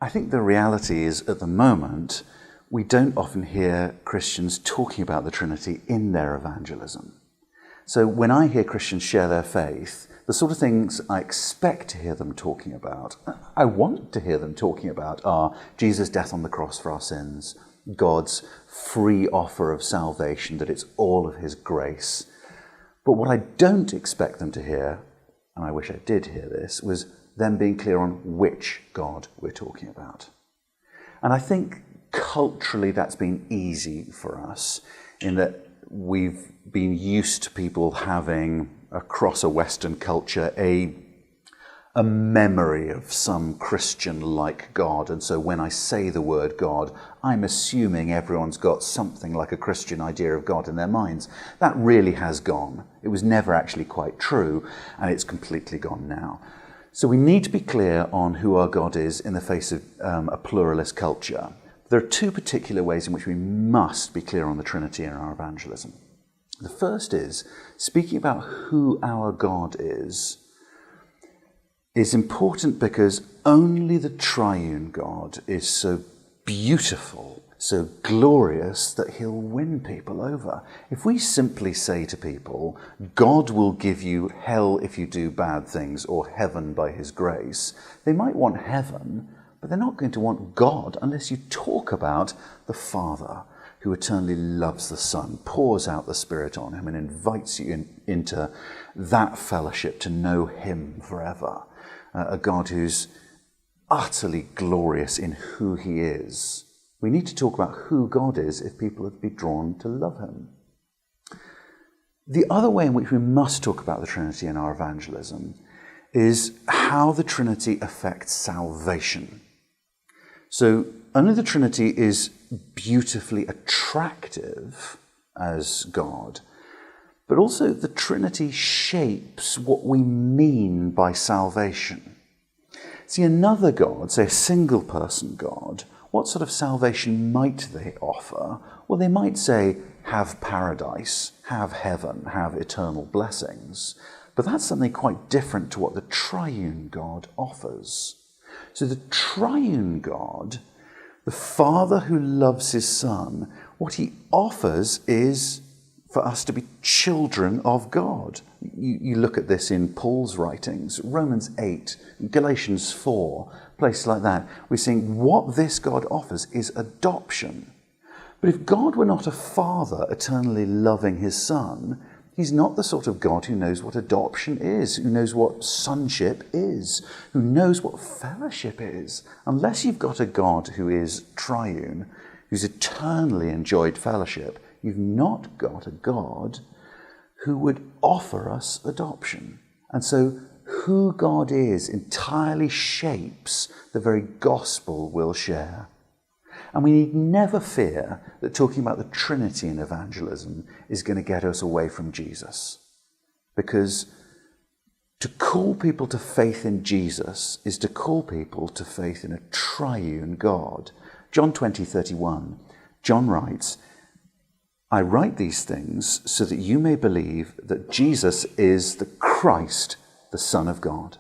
I think the reality is, at the moment, we don't often hear Christians talking about the Trinity in their evangelism. So when I hear Christians share their faith, the sort of things I expect to hear them talking about, I want to hear them talking about, are Jesus' death on the cross for our sins, God's free offer of salvation, that it's all of his grace. But what I don't expect them to hear, and I wish I did hear this, was them being clear on which God we're talking about. And I think culturally that's been easy for us, in that we've been used to people having, across a Western culture, a memory of some Christian-like God. And so when I say the word God, I'm assuming everyone's got something like a Christian idea of God in their minds. That really has gone. It was never actually quite true, and it's completely gone now. So we need to be clear on who our God is in the face of a pluralist culture. There are two particular ways in which we must be clear on the Trinity in our evangelism. The first is, speaking about who our God is important because only the triune God is so beautiful, so glorious, that he'll win people over. If we simply say to people, God will give you hell if you do bad things, or heaven by his grace, they might want heaven, but they're not going to want God unless you talk about the Father, who eternally loves the Son, pours out the Spirit on him, and invites you into that fellowship to know him forever. A God who's utterly glorious in who he is. We need to talk about who God is if people would be drawn to love him. The other way in which we must talk about the Trinity in our evangelism is how the Trinity affects salvation. So only the Trinity is beautifully attractive as God, but also the Trinity shapes what we mean by salvation. See, another God, say a single person God, what sort of salvation might they offer? Well, they might say, have paradise, have heaven, have eternal blessings. But that's something quite different to what the triune God offers. So the triune God, the Father who loves his Son, what he offers is for us to be children of God. You look at this in Paul's writings, Romans 8, Galatians 4, places like that. We're seeing what this God offers is adoption. But if God were not a father eternally loving his Son, he's not the sort of God who knows what adoption is, who knows what sonship is, who knows what fellowship is. Unless you've got a God who is triune, who's eternally enjoyed fellowship, you've not got a God who would offer us adoption. And so who God is entirely shapes the very gospel we'll share. And we need never fear that talking about the Trinity in evangelism is going to get us away from Jesus. Because to call people to faith in Jesus is to call people to faith in a triune God. John 20:31, John writes, I write these things so that you may believe that Jesus is the Christ, the Son of God.